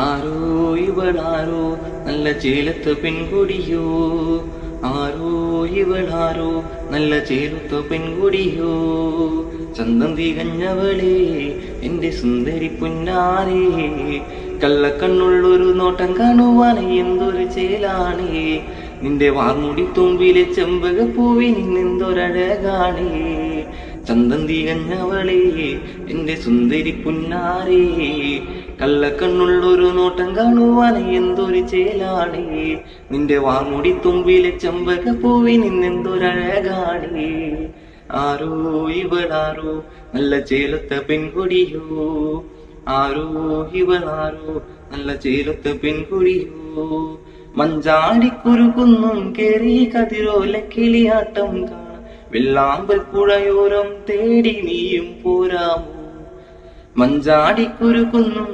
ആരോ ഇവളാരോ നല്ല ചേലത്ത് പെൺകൊടിയോ, ആരോ ഇവളാരോ നല്ല ചേലത്ത് പെൺകൊടിയോ, ചന്തം തികഞ്ഞവളേ എന്റെ സുന്ദരി പുന്നാരേ, കള്ളക്കണ്ണുള്ളൊരു നോട്ടം കാണുവാനേ എന്തൊരു ചേലാണേ, നിന്റെ വാർമുടി തുമ്പിലെ ചെമ്പകപ്പൂവിൽ നിന്നെന്തൊരഴകാണേ, ചന്തം തികഞ്ഞവളേ എന്റെ സുന്ദരി പുന്നാരേ, കള്ളക്കണ്ണുള്ളൊരു നോട്ടം കാണുവാനേ എന്തൊരു ചേലാണേ, നിന്റെ വാർമുടി തുമ്പിലെ ചെമ്പകപ്പൂവിൽ നിന്നെന്തൊരഴകാണേ, ആരോ ഇവളാരോ നല്ല ചേലത്ത പെൺകൊടിയോ, ആരോ ഇവളാരോ നല്ല ചേലത്ത പെൺകൊടിയോ, മഞ്ചാടിക്കുരുകുന്നും കേറി കതിരോല കിളിയാട്ടം കാണാം, വെള്ളാമ്പൽ പുഴയോരം തേടി നീയും പോരാമോ, മഞ്ചാടിക്കുരുകുന്നും